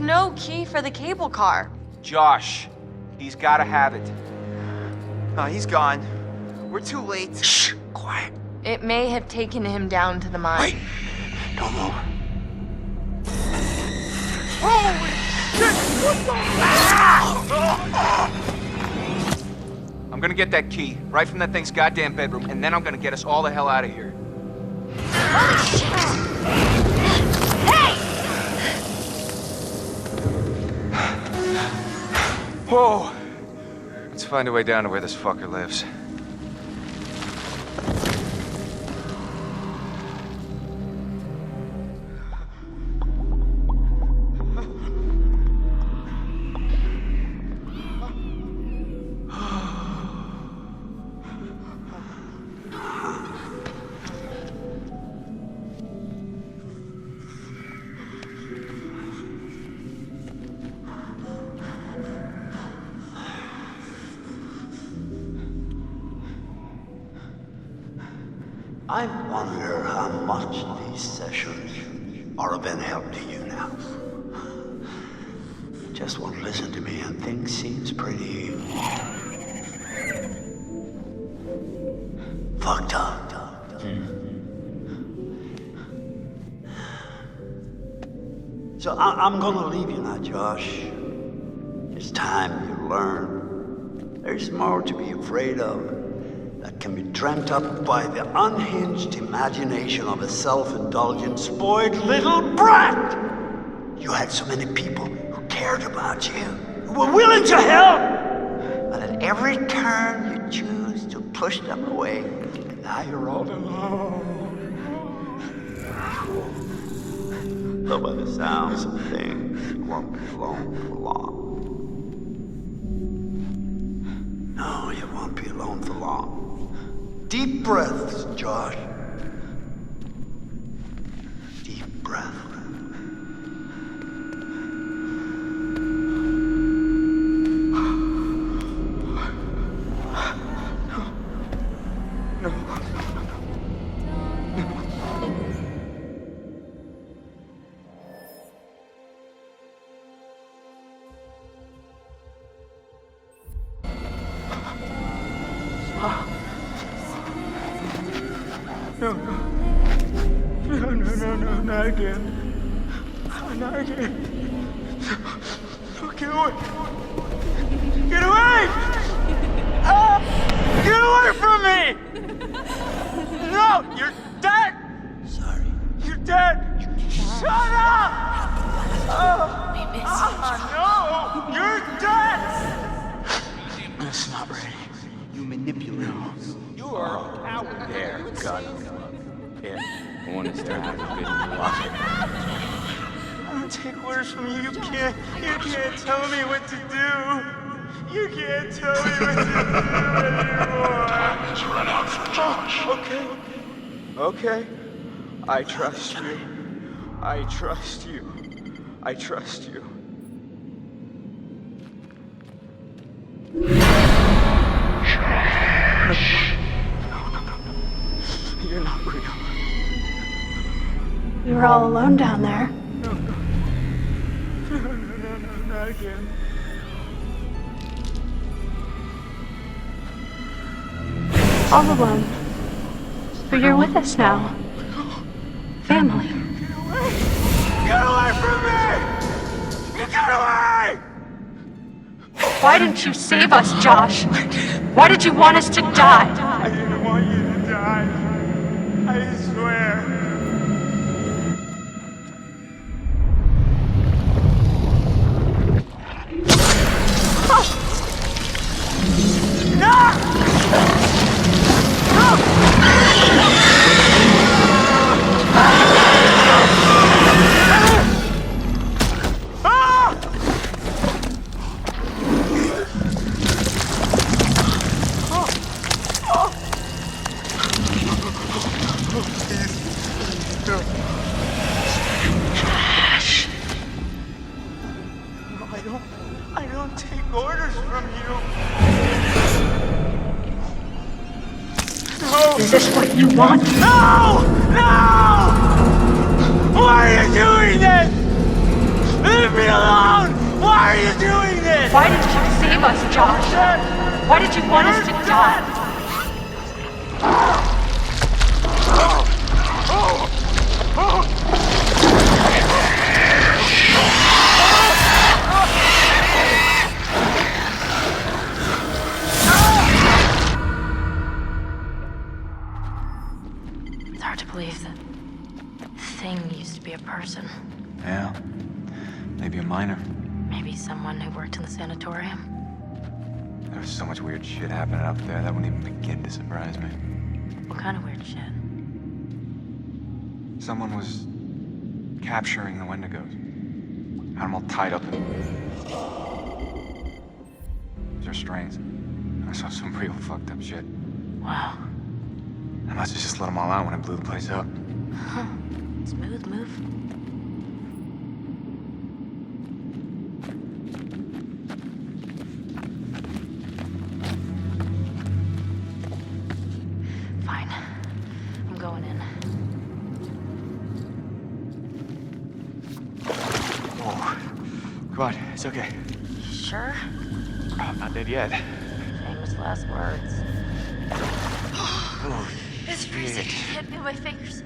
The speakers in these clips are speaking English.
no key for the cable car. Josh, he's gotta have it. He's gone. We're too late. Shh, quiet. It may have taken him down to the mine. Wait, don't move. Holy shit! What the? I'm gonna get that key right from that thing's goddamn bedroom, and then I'm gonna get us all the hell out of here. Holy shit! Hey! Whoa! Let's find a way down to where this fucker lives. I wonder how much these sessions are of any help to you now. Just won't listen to me and things seems pretty fucked up. So I'm gonna leave you now, Josh. It's time you learn. There's more to be afraid of that can be dreamt up by the unhinged imagination of a self-indulgent, spoiled little brat. You had so many people who cared about you, who were willing to help, but at every turn you choose to push them away, and now you're all alone. Though by the sounds of things, you won't be alone for long. No, you won't be alone for long. Deep breaths, Josh. Deep breath. No, not again. Not again. No, get away. Get away! Get away from me! No, you're dead! Sorry. You're dead! Shut up! We miss you. No! You're dead! That's not ready. You manipulate. You are a coward. There, got it. Yeah, I want to start with a bit of philosophy. I don't take orders from you. You can't tell me what to do. You can't tell me what to do anymore. Time has run out for Josh. Okay. I trust you. I trust you. I trust you. No. You're not real. We were all alone down there. No, not again. All alone. But you're with us now. Family. Get away from me! Get away! Why didn't you save us, Josh? Why did you want us to die? I didn't want you to die. I swear. I don't take orders from you. No! Is this what you want? No! No! Why are you doing this? Leave me alone! Why are you doing this? Why did you save us, Josh? Why did you want us to die? It's hard to believe that thing used to be a person. Yeah. Maybe a minor. Maybe someone who worked in the sanatorium. There's so much weird shit happening up there that wouldn't even begin to surprise me. What kind of weird shit? Someone was capturing the Wendigos. Had them all tied up in their strains. I saw some real fucked up shit. Wow. I must have just let them all out when I blew the place up. Smooth move. Fine. I'm going in. Whoa. Come on, it's okay. You sure? Oh, I'm not dead yet. Famous last words. Oh, It's freezing. shit. Hit me with my fingers.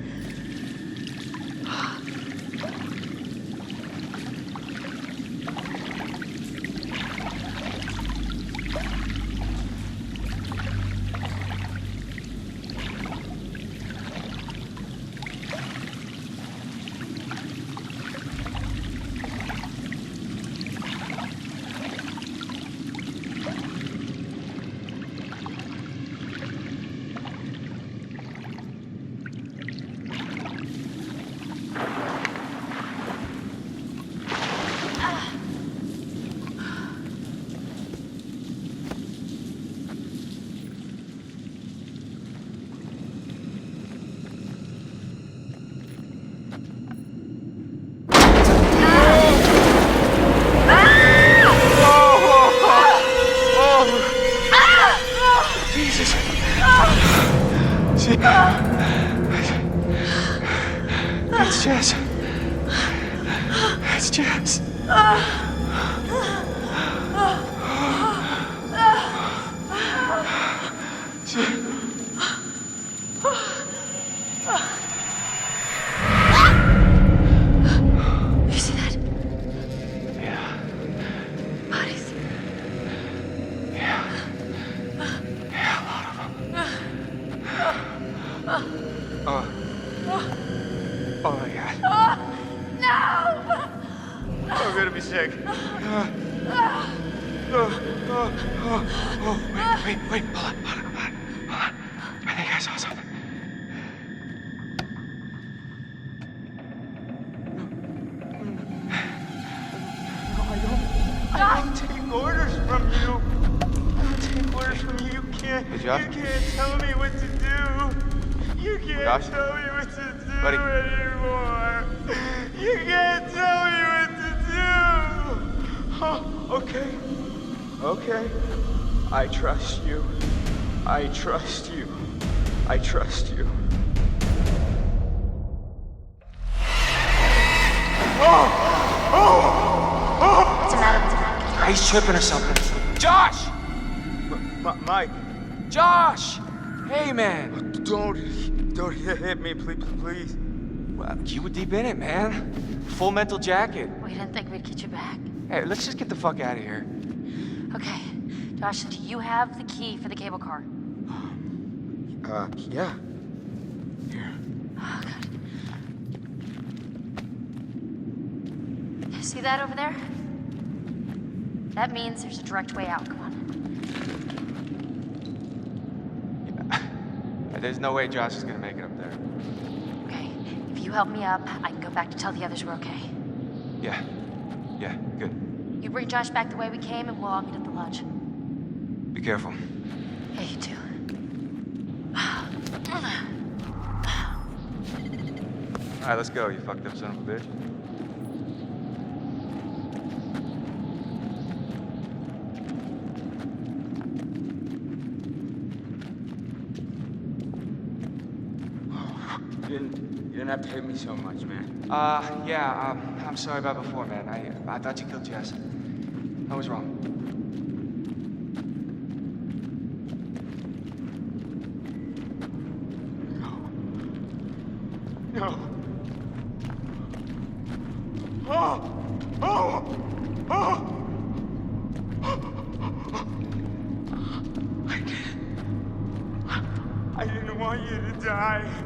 Jesus. See? That's Jess. That's Jess. You see that? Yeah. Bodies. Yeah. Yeah, a lot of them. Oh my God. I'm gonna be sick. Wait, hold on. I think I saw something. I don't take orders from you. I don't take orders from you. You can't. Hey, Josh? You can't tell me what to do. You can't Josh? tell me what to do Buddy? anymore. You can't tell me what to do. Oh, okay. Okay. I trust you. I trust you. I trust you. What's the matter? What's the matter? He's tripping or something. Josh! Mike, Josh! Hey, man. don't hit me, please. Well, you were deep in it, man. Full mental jacket. We didn't think we'd get you back. Hey, let's just get the fuck out of here. Okay. Josh, do you have the key for the cable car? Yeah. Oh, God. You see that over there? That means there's a direct way out. Come on. There's no way Josh is gonna make it up there. Okay. If you help me up, I can go back to tell the others we're okay. Yeah, good. You bring Josh back the way we came, and we'll all meet at the lodge. Be careful. Yeah, you too. All right, let's go, you fucked up son of a bitch. didn't have to hit me so much, man. Yeah, I'm sorry about before, man. I thought you killed Jess. I was wrong. No. Oh! Oh! Oh! I didn't want you to die.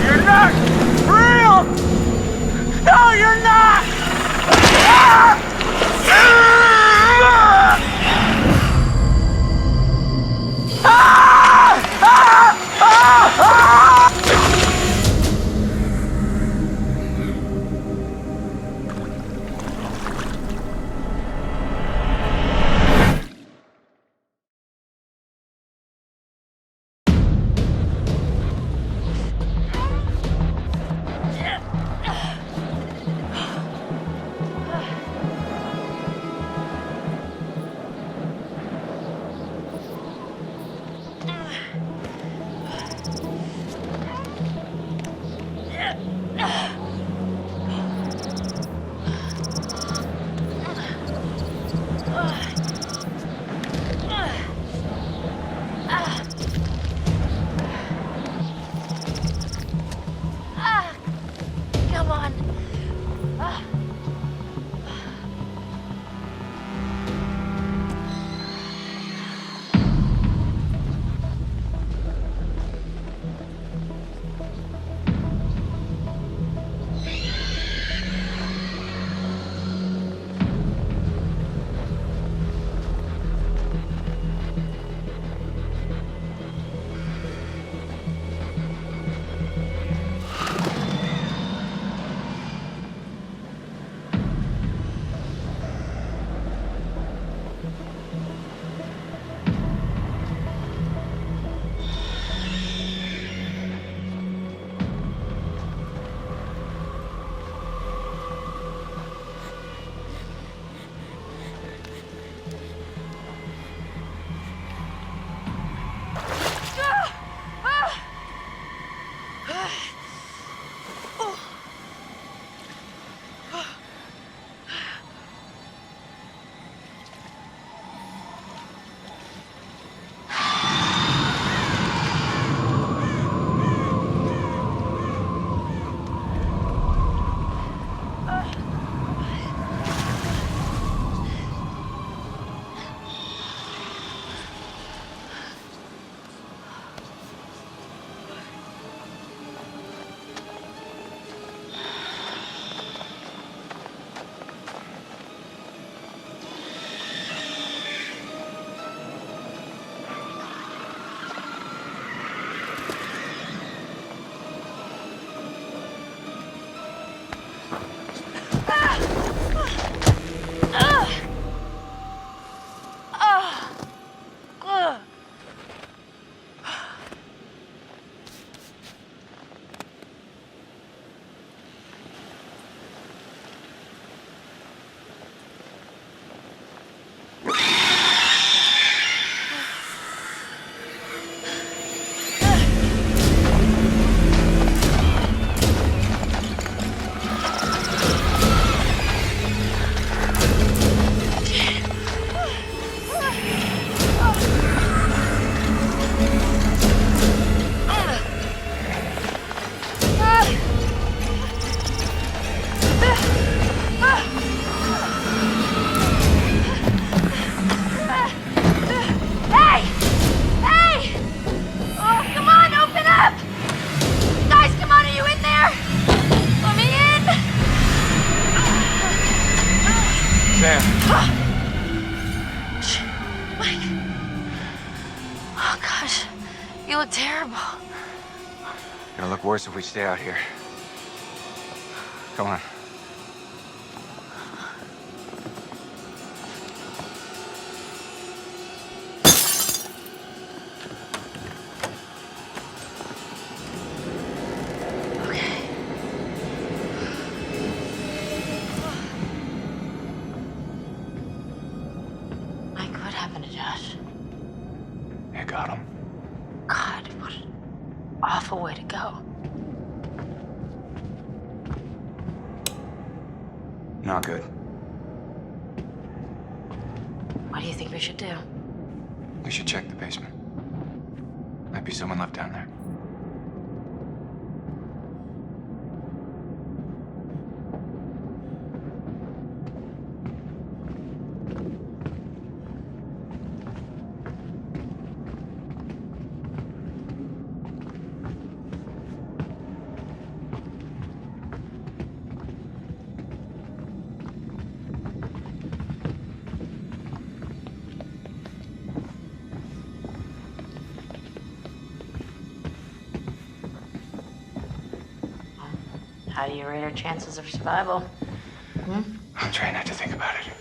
You're not real! No, you're not! Come on. You look terrible. Gonna look worse if we stay out here. Come on. Mike, what happened to Josh? You got him. God, what an awful way to go. Not good. What do you think we should do? We should check the basement. Might be someone left down there. How do you rate our chances of survival? I'm trying not to think about it.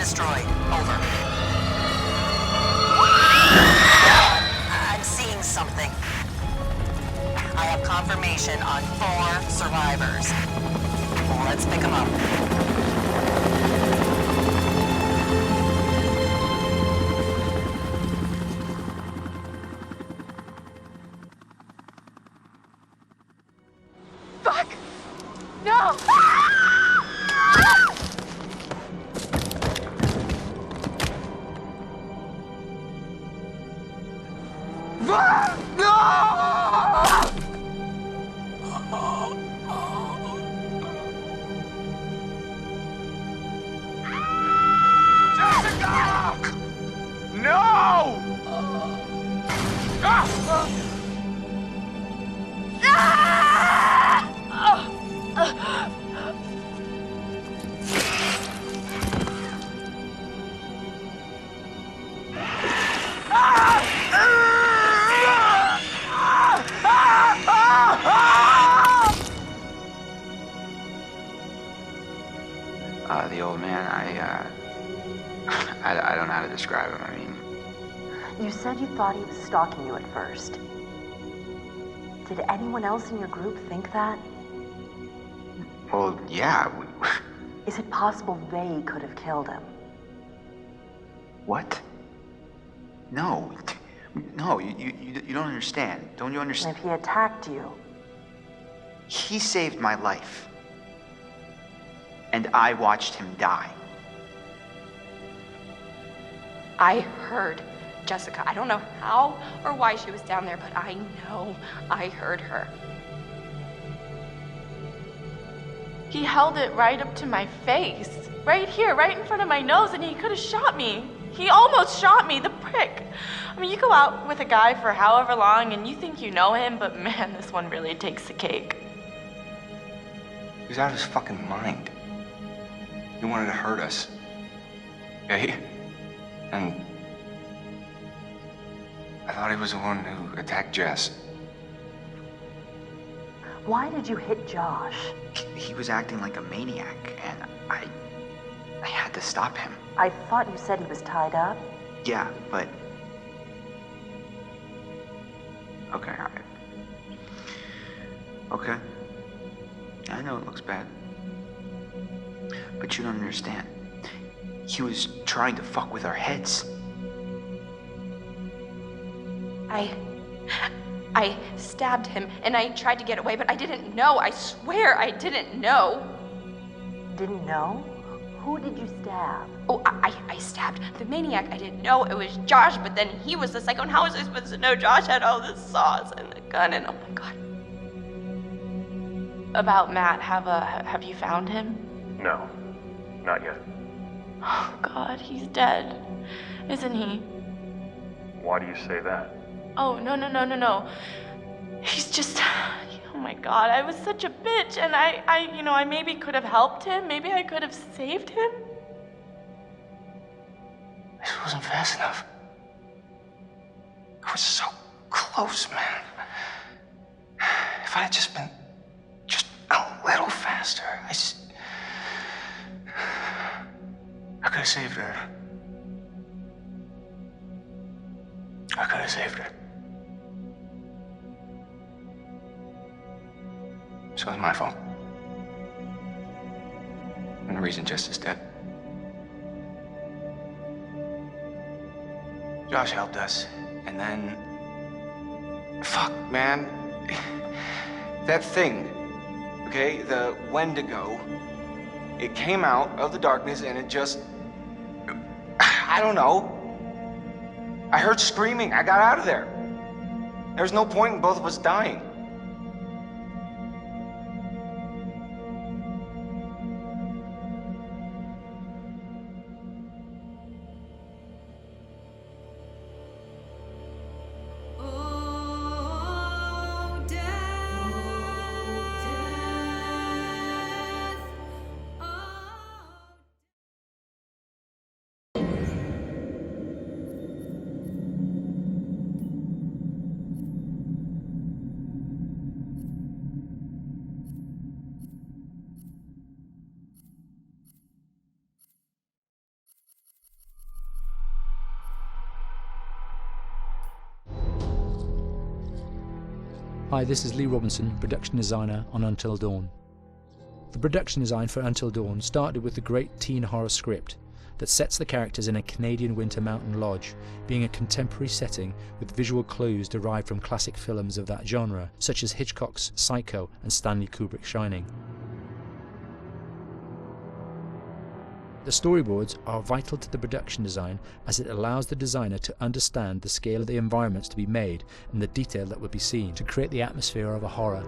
destroyed. Over. I'm seeing something. I have confirmation on 4 survivors. Let's pick them up. Fuck! No! The old man, I don't know how to describe him. I mean, You said you thought he was stalking you at first. Did anyone else in your group think that? well, yeah. Is it possible they could have killed him? What? No. No, you don't understand. Don't you And understand? if he attacked you, He saved my life. And I watched him die. I heard Jessica. I don't know how or why she was down there, but I know I heard her. He held it right up to my face. Right here, right in front of my nose, and he could have shot me. He almost shot me, the prick. I mean, you go out with a guy for however long and you think you know him, but man, this one really takes the cake. He was out of his fucking mind. He wanted to hurt us. Okay? And I thought he was the one who attacked Jess. why did you hit Josh? He was acting like a maniac, and I had to stop him. I thought you said he was tied up. Yeah, but... Okay, okay. I know it looks bad. But you don't understand. He was trying to fuck with our heads. I stabbed him and I tried to get away, but I didn't know. I swear I didn't know. Didn't know? Who did you stab? Oh, I stabbed the maniac. I didn't know it was Josh, but then he was the psycho, and how was I supposed to know Josh had all this sauce and the gun and oh my god. About Matt, have you found him? No, not yet. Oh god, he's dead, isn't he? Why do you say that? Oh, no. He's just, oh my god, I was such a bitch, and I maybe could have helped him. Maybe I could have saved him. This wasn't fast enough. I was so close, man. If I had just been just a little faster, I could have saved her. I could have saved her. So it's my fault. And the reason Jess is dead. Josh helped us, and then... Fuck, man. That thing, okay, the Wendigo, it came out of the darkness and it just... I don't know. I heard screaming. I got out of there. There's no point in both of us dying. Hi, this is Lee Robinson, production designer on Until Dawn. The production design for Until Dawn started with the great teen horror script that sets the characters in a Canadian winter mountain lodge, being a contemporary setting with visual clues derived from classic films of that genre, such as Hitchcock's Psycho and Stanley Kubrick's Shining. The storyboards are vital to the production design, as it allows the designer to understand the scale of the environments to be made and the detail that would be seen to create the atmosphere of a horror.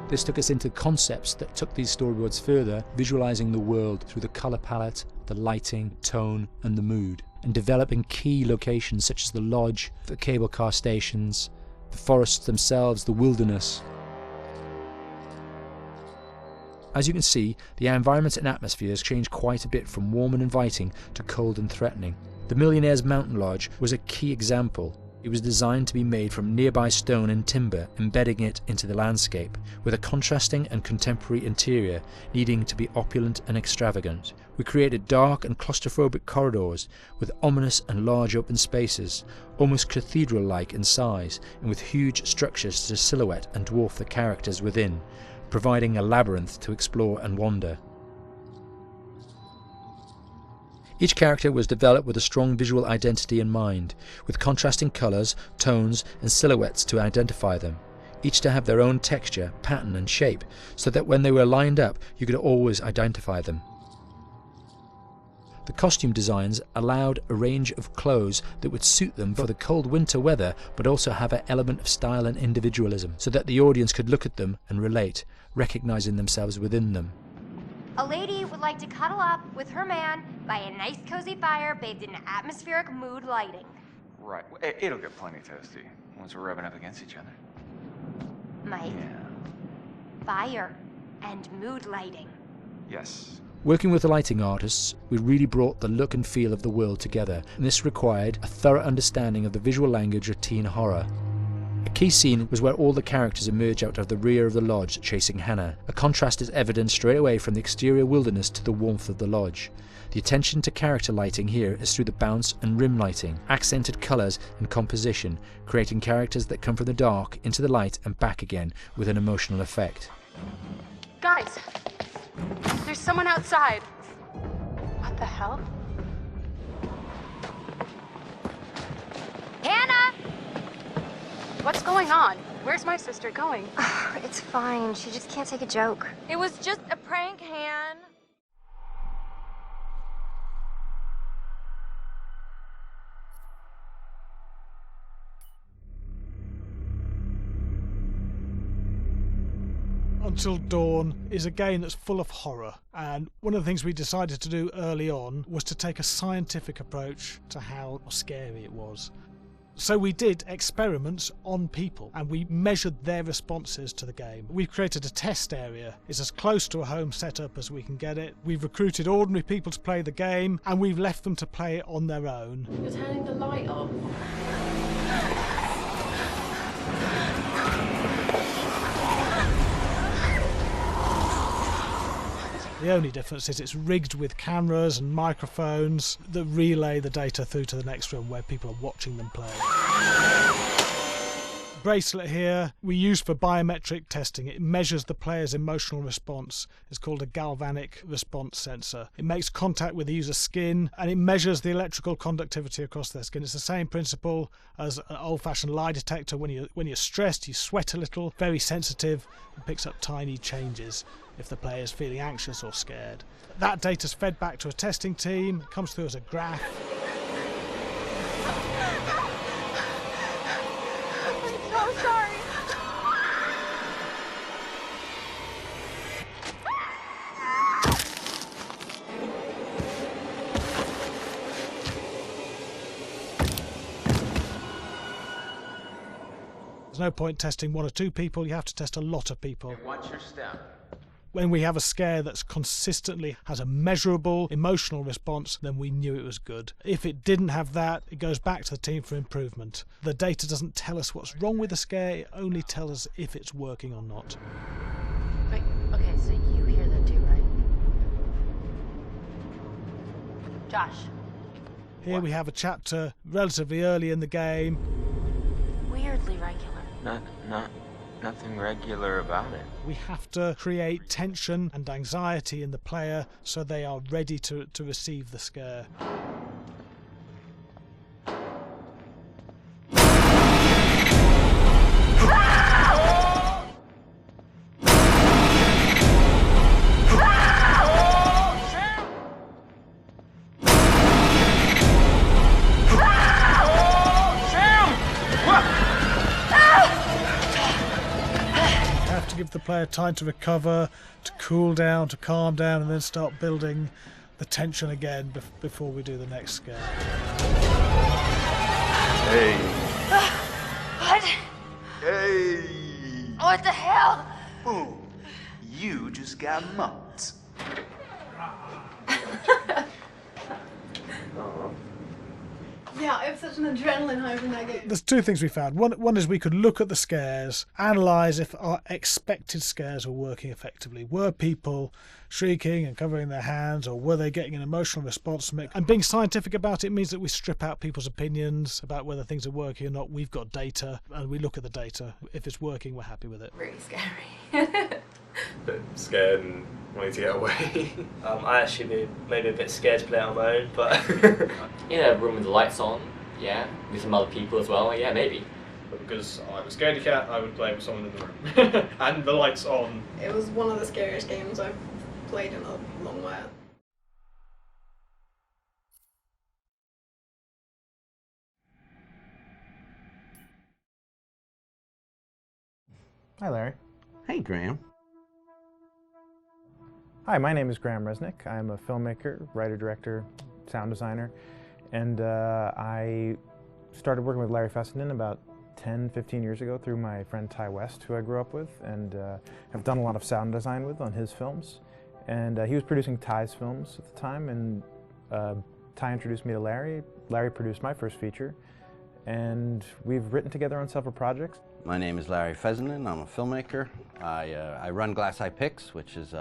This took us into concepts that took these storyboards further, visualizing the world through the color palette, the lighting, tone and the mood, and developing key locations such as the lodge, the cable car stations, the forests themselves, the wilderness. As you can see, the environments and atmospheres change quite a bit from warm and inviting to cold and threatening. The Millionaire's Mountain Lodge was a key example. It was designed to be made from nearby stone and timber, embedding it into the landscape, with a contrasting and contemporary interior needing to be opulent and extravagant. We created dark and claustrophobic corridors with ominous and large open spaces, almost cathedral-like in size, and with huge structures to silhouette and dwarf the characters within, providing a labyrinth to explore and wander. Each character was developed with a strong visual identity in mind, with contrasting colours, tones and silhouettes to identify them, each to have their own texture, pattern and shape, so that when they were lined up you could always identify them. The costume designs allowed a range of clothes that would suit them for the cold winter weather, but also have an element of style and individualism, so that the audience could look at them and relate, recognising themselves within them. A lady would like to cuddle up with her man by a nice cozy fire bathed in atmospheric mood lighting. Right. It'll get plenty toasty once we're rubbing up against each other. Mike, Yeah. fire and mood lighting. Yes. Working with the lighting artists, we really brought the look and feel of the world together, and this required a thorough understanding of the visual language of teen horror. A key scene was where all the characters emerge out of the rear of the lodge chasing Hannah. A contrast is evident straight away from the exterior wilderness to the warmth of the lodge. The attention to character lighting here is through the bounce and rim lighting, accented colours and composition, creating characters that come from the dark into the light and back again with an emotional effect. Guys, there's someone outside. What the hell? Hannah! What's going on? Where's my sister going? It's fine. She just can't take a joke. It was just a prank, Han. Until Dawn is a game that's full of horror, and one of the things we decided to do early on was to take a scientific approach to how scary it was. So we did experiments on people and we measured their responses to the game. We've created a test area. It's as close to a home setup as we can get it. We've recruited ordinary people to play the game and we've left them to play it on their own. You're turning the light off. The only difference is it's rigged with cameras and microphones that relay the data through to the next room where people are watching them play. Bracelet here we use for biometric testing. It measures the player's emotional response. It's called a galvanic response sensor. It makes contact with the user's skin and it measures the electrical conductivity across their skin. It's the same principle as an old-fashioned lie detector. When you're stressed, you sweat a little, very sensitive, and picks up tiny changes if the player is feeling anxious or scared. That data's fed back to a testing team, it comes through as a graph. I'm so sorry. There's no point testing one or two people, you have to test a lot of people. Hey, watch your step. When we have a scare that's consistently has a measurable emotional response, then we knew it was good. If it didn't have that, it goes back to the team for improvement. The data doesn't tell us what's wrong with the scare, it only tells us if it's working or not. Wait, okay, so you hear that too, right? Josh. Here we have a chapter relatively early in the game. Weirdly regular. Nothing regular about it. We have to create tension and anxiety in the player so they are ready to receive the scare. Give the player time to recover, to cool down, to calm down, and then start building the tension again before we do the next scare. Hey. What? Hey. What the hell? Boom. You just got mugged. Yeah, I have such an adrenaline high in that game. There's two things we found. One is we could look at the scares, analyse if our expected scares were working effectively. Were people shrieking and covering their hands, or were they getting an emotional response from it? And being scientific about it means that we strip out people's opinions about whether things are working or not. We've got data, and we look at the data. If it's working, we're happy with it. Really scary. Bit scared and wanting to get away. I actually be maybe a bit scared to play it on my own, but in a room with the lights on, yeah, with some other people as well, yeah, maybe. But because I'm a scaredy cat, I would play with someone in the room. And the lights on. It was one of the scariest games I've played in a long while. Hi, Larry. Hey, Graham. Hi, my name is Graham Resnick. I'm a filmmaker, writer, director, sound designer, and I started working with Larry Fessenden about 10, 15 years ago through my friend Ty West, who I grew up with, and have done a lot of sound design with on his films. And he was producing Ty's films at the time, and Ty introduced me to Larry. Larry produced my first feature, and we've written together on several projects. My name is Larry Fessenden. I'm a filmmaker. I run Glass Eye Pix, which is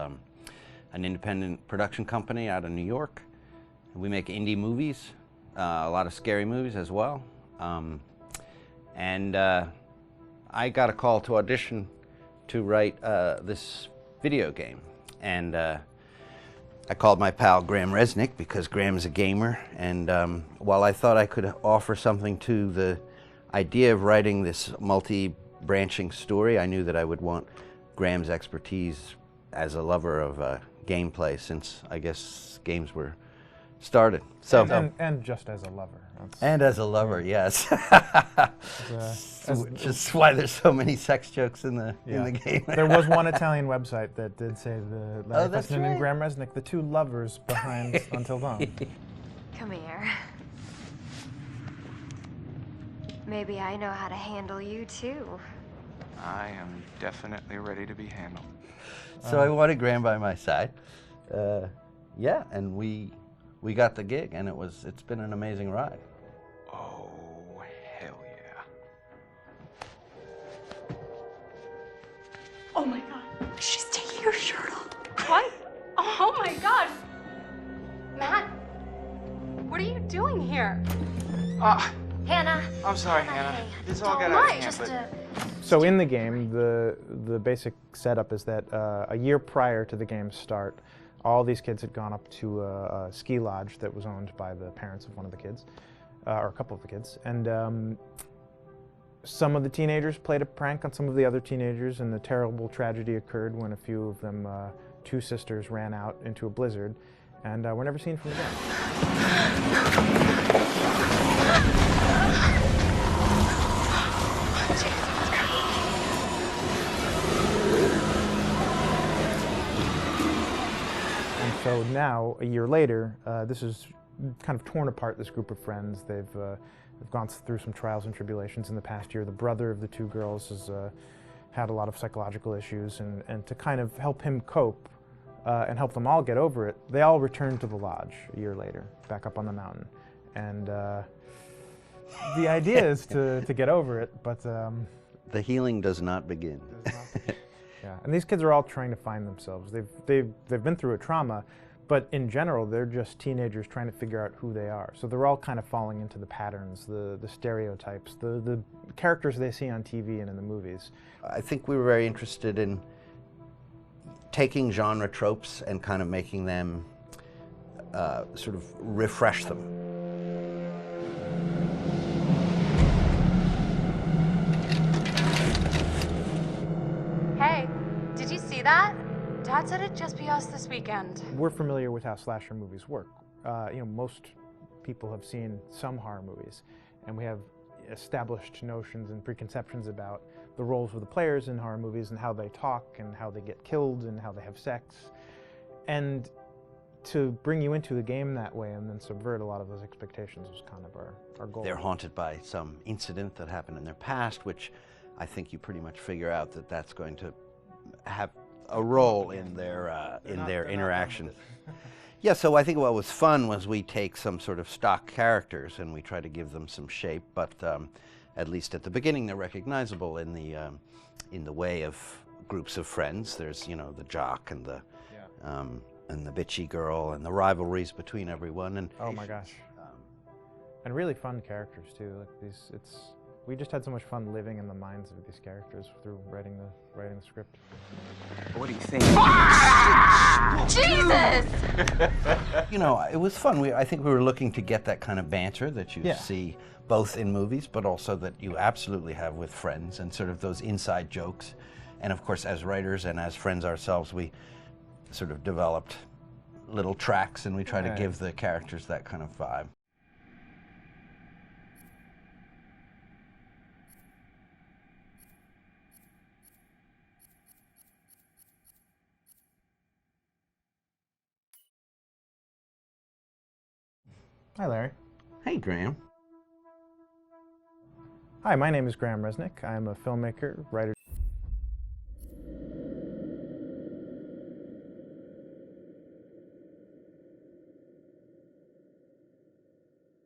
an independent production company out of New York. We make indie movies, a lot of scary movies as well. And I got a call to audition to write this video game. And I called my pal Graham Resnick because Graham's a gamer. And while I thought I could offer something to the idea of writing this multi-branching story, I knew that I would want Graham's expertise as a lover of gameplay, since I guess games were started. So and just as a lover. And as a lover, yes. Just why there's so many sex jokes in the game. There was one Italian website that did say the Larry Fessenden and Graham Resnick, the two lovers behind Until Dawn. Come here. Maybe I know how to handle you too. I am definitely ready to be handled. So I wanted Graham by my side. Yeah, and we got the gig, and it's been an amazing ride. Oh, hell yeah. Oh my god. She's taking her shirt off. What? Oh my god. Matt, what are you doing here? Hannah. I'm sorry, Hannah. This all got out of hand, but... So in the game, the basic setup is that a year prior to the game's start, all these kids had gone up to a ski lodge that was owned by the parents of one of the kids, or a couple of the kids, and some of the teenagers played a prank on some of the other teenagers, and the terrible tragedy occurred when a few of them, two sisters, ran out into a blizzard, and were never seen from again. So now, a year later, this is kind of torn apart, this group of friends. They've gone through some trials and tribulations in the past year. The brother of the two girls has had a lot of psychological issues, and to kind of help him cope and help them all get over it, they all returned to the lodge a year later, back up on the mountain. And the idea is to get over it, but... the healing does not begin. Yeah, and these kids are all trying to find themselves. They've been through a trauma, But in general, they're just teenagers trying to figure out who they are. So they're all kind of falling into the patterns, the stereotypes, the characters they see on TV and in the movies. I think we were very interested in taking genre tropes and kind of making them sort of refresh them. Hey, did you see that? Dad said it'd just be us this weekend. We're familiar with how slasher movies work. Most people have seen some horror movies, and we have established notions and preconceptions about the roles of the players in horror movies and how they talk and how they get killed and how they have sex. And to bring you into the game that way and then subvert a lot of those expectations was kind of our goal. They're haunted by some incident that happened in their past, which I think you pretty much figure out that that's going to have a role in their interaction. Yeah, so I think what was fun was we take some sort of stock characters and we try to give them some shape, but at least at the beginning they're recognizable in the way of groups of friends. There's, the jock and the bitchy girl and the rivalries between everyone. And oh my gosh. And really fun characters too. Like we just had so much fun living in the minds of these characters through writing the script. What do you think? Jesus! It was fun. I think we were looking to get that kind of banter that you see both in movies, but also that you absolutely have with friends and sort of those inside jokes. And of course, as writers and as friends ourselves, we sort of developed little tracks and we try to give the characters that kind of vibe. Hi, Larry. Hey, Graham. Hi, my name is Graham Resnick. I'm a filmmaker, writer,